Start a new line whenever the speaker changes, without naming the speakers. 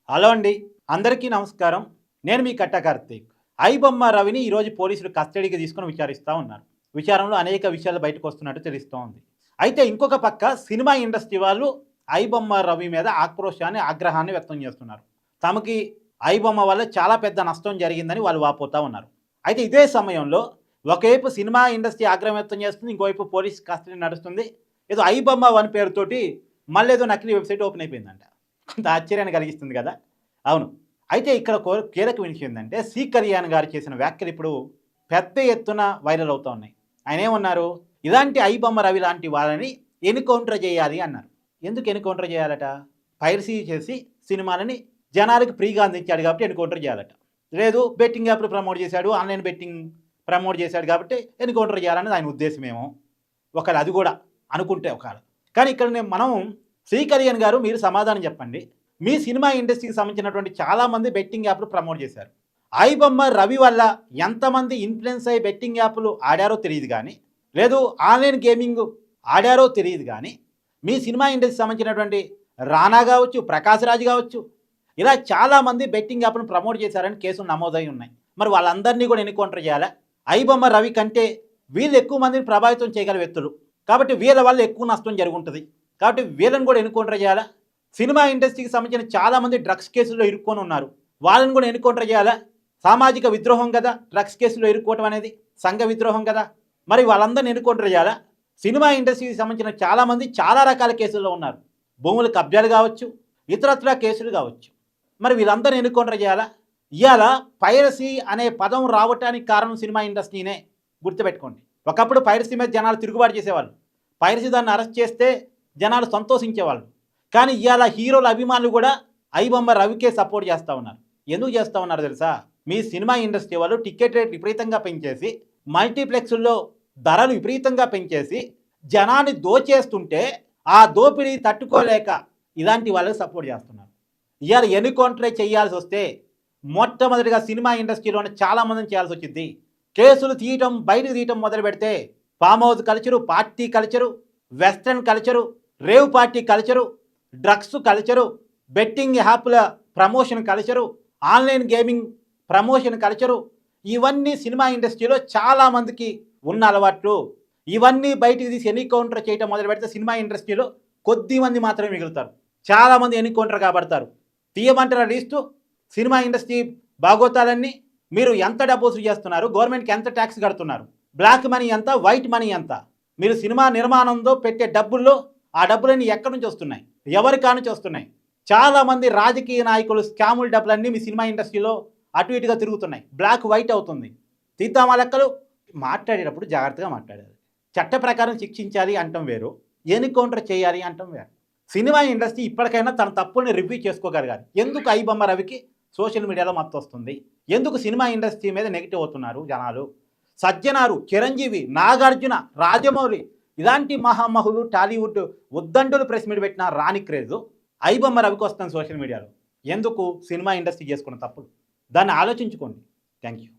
Hello అండి, అందరికీ నమస్కారం. నేను మీ కట్ట కార్తీక్. ఐబొమ్మ రవిని ఈరోజు పోలీసులు కస్టడీకి తీసుకొని విచారిస్తూ ఉన్నారు. విచారణలో అనేక విషయాలు బయటకు వస్తున్నట్టు తెలుస్తూ ఉంది. అయితే ఇంకొక పక్క సినిమా ఇండస్ట్రీ వాళ్ళు ఐబొమ్మ రవి మీద ఆక్రోశాన్ని, ఆగ్రహాన్ని వ్యక్తం చేస్తున్నారు. తమకి ఐబొమ్మ వల్ల చాలా పెద్ద నష్టం జరిగిందని వాళ్ళు వాపోతూ ఉన్నారు. అయితే ఇదే సమయంలో ఒకవైపు సినిమా ఇండస్ట్రీ ఆగ్రహం వ్యక్తం చేస్తుంది, ఇంకోవైపు పోలీస్ కస్టడీ నడుస్తుంది. ఏదో ఐబొమ్మ వన్ పేరుతోటి మళ్ళీ ఏదో నకిలీ వెబ్సైట్ ఓపెన్ అయిపోయిందంట. కొంత ఆశ్చర్యాన్ని కలిగిస్తుంది కదా. అవును. అయితే ఇక్కడ కీలక విషయం ఏంటంటే సి కళ్యాణ్ గారు చేసిన వ్యాఖ్యలు ఇప్పుడు పెద్ద ఎత్తున వైరల్ అవుతూ ఉన్నాయి. ఆయన ఏమన్నారు, ఇలాంటి ఐబొమ్మ రవి లాంటి వాళ్ళని ఎన్కౌంటర్ చేయాలి అన్నారు. ఎందుకు ఎన్కౌంటర్ చేయాలట? పైరసీ చేసి సినిమాలని జనాలకు ఫ్రీగా అందించాడు కాబట్టి ఎన్కౌంటర్ చేయాలట. లేదు, బెట్టింగ్ యాప్లు ప్రమోట్ చేశాడు, ఆన్లైన్ బెట్టింగ్ ప్రమోట్ చేశాడు కాబట్టి ఎన్కౌంటర్ చేయాలనేది ఆయన ఉద్దేశమేమో. ఒకవేళ అది కూడా అనుకుంటే ఒకవేళ. కానీ ఇక్కడ మనం సి కళ్యాణ్ గారు మీరు సమాధానం చెప్పండి. మీ సినిమా ఇండస్ట్రీకి సంబంధించినటువంటి చాలామంది బెట్టింగ్ యాప్లు ప్రమోట్ చేశారు. ఐబొమ్మ రవి వల్ల ఎంతమంది ఇన్ఫ్లుయెన్స్ అయ్యి బెట్టింగ్ యాప్లు ఆడారో తెలియదు కానీ, లేదు ఆన్లైన్ గేమింగ్ ఆడారో తెలియదు కానీ, మీ సినిమా ఇండస్ట్రీకి సంబంధించినటువంటి రానా కావచ్చు, ప్రకాష్ రాజ్ కావచ్చు, ఇలా చాలామంది బెట్టింగ్ యాప్ను ప్రమోట్ చేశారని కేసులు నమోదై ఉన్నాయి. మరి వాళ్ళందరినీ కూడా ఎన్కౌంటర్ చేయాలా? ఐబొమ్మ రవి కంటే వీళ్ళు ఎక్కువ మందిని ప్రభావితం చేయగల వ్యక్తులు కాబట్టి వీళ్ళ వల్ల ఎక్కువ నష్టం జరుగుతుంది కాబట్టి వీళ్ళని కూడా ఎన్కౌంటర్ చేయాలా? సినిమా ఇండస్ట్రీకి సంబంధించిన చాలామంది డ్రగ్స్ కేసుల్లో ఇరుక్కొని ఉన్నారు, వాళ్ళని కూడా ఎన్కౌంటర్ చేయాలా? సామాజిక విద్రోహం కదా డ్రగ్స్ కేసులో ఇరుక్కోవటం అనేది, సంఘ విద్రోహం కదా. మరి వాళ్ళందరినీ ఎన్కౌంటర్ చేయాలా? సినిమా ఇండస్ట్రీకి సంబంధించిన చాలామంది చాలా రకాల కేసుల్లో ఉన్నారు, భూముల కబ్జాలు కావచ్చు, ఇతరత్ర కేసులు కావచ్చు. మరి వీళ్ళందరినీ ఎన్కౌంటర్ చేయాలా? ఇవాళ పైరసీ అనే పదం రావటానికి కారణం సినిమా ఇండస్ట్రీనే, గుర్తుపెట్టుకోండి. ఒకప్పుడు పైరసీ మీద జనాలు తిరుగుబాటు చేసేవాళ్ళు, పైరసీ దాన్ని అరెస్ట్ చేస్తే జనాలు సంతోషించేవాళ్ళు. కానీ ఇవాళ హీరోల అభిమానులు కూడా ఐబొమ్మ రవికే సపోర్ట్ చేస్తూ ఉన్నారు. ఎందుకు చేస్తూ ఉన్నారు తెలుసా? మీ సినిమా ఇండస్ట్రీ వాళ్ళు టికెట్ రేట్ విపరీతంగా పెంచేసి, మల్టీప్లెక్స్ల్లో ధరలు విపరీతంగా పెంచేసి జనాన్ని దోచేస్తుంటే ఆ దోపిడీ తట్టుకోలేక ఇలాంటి వాళ్ళకి సపోర్ట్ చేస్తున్నారు. ఇవాళ ఎన్కౌంటరే చేయాల్సి వస్తే మొట్టమొదటిగా సినిమా ఇండస్ట్రీలోనే చాలామందిని చేయాల్సి వచ్చింది. కేసులు తీయటం, బయటకు తీయటం మొదలు పెడితే farm house culture, party culture, western culture, rave party culture, drugs culture, betting యాప్ల promotion culture, online gaming promotion culture, ఇవన్నీ సినిమా ఇండస్ట్రీలో చాలామందికి ఉన్న అలవాట్లు. ఇవన్నీ బయటికి తీసి ఎన్కౌంటర్ చేయటం మొదలు పెడితే సినిమా ఇండస్ట్రీలో కొద్ది మంది మాత్రమే మిగులుతారు, చాలామంది ఎన్కౌంటర్ కాబడతారు. తీయమంటారా లిస్టు? సినిమా ఇండస్ట్రీ బాగోతాలన్నీ మీరు ఎంత డబ్బు వసూలు చేస్తున్నారు, గవర్నమెంట్కి ఎంత ట్యాక్స్ కడుతున్నారు, బ్లాక్ మనీ ఎంత, వైట్ మనీ ఎంత, మీరు సినిమా నిర్మాణంలో పెట్టే డబ్బుల్లో ఆ డబ్బులన్నీ ఎక్కడి నుంచి వస్తున్నాయి, ఎవరి కానుంచి వస్తున్నాయి? చాలామంది రాజకీయ నాయకులు స్కాముల డబ్బులన్నీ మీ సినిమా ఇండస్ట్రీలో అటు ఇటుగా తిరుగుతున్నాయి, బ్లాక్ వైట్ అవుతుంది. తీద్దామా లెక్కలు? మాట్లాడేటప్పుడు జాగ్రత్తగా మాట్లాడాలి. చట్ట ప్రకారం శిక్షించాలి అంటాం వేరు, ఎన్కౌంటర్ చేయాలి అంటాం వేరు. సినిమా ఇండస్ట్రీ ఇప్పటికైనా తన తప్పుల్ని రివ్యూ చేసుకోగలగాలి. ఎందుకు ఐబొమ్మ రవికి సోషల్ మీడియాలో మత్తు వస్తుంది? ఎందుకు సినిమా ఇండస్ట్రీ మీద నెగిటివ్ అవుతున్నారు జనాలు? సజ్జనారు, చిరంజీవి, నాగార్జున, రాజమౌళి ఇలాంటి మహామహులు టాలీవుడ్ ఉద్దండులు ప్రెస్ మీట్ పెట్టిన రాని క్రేజు ఐబొమ్మ రవికి వస్తుంది సోషల్ మీడియాలో. ఎందుకు? సినిమా ఇండస్ట్రీ చేసుకున్న తప్పులు. దాన్ని ఆలోచించుకోండి. Thank you.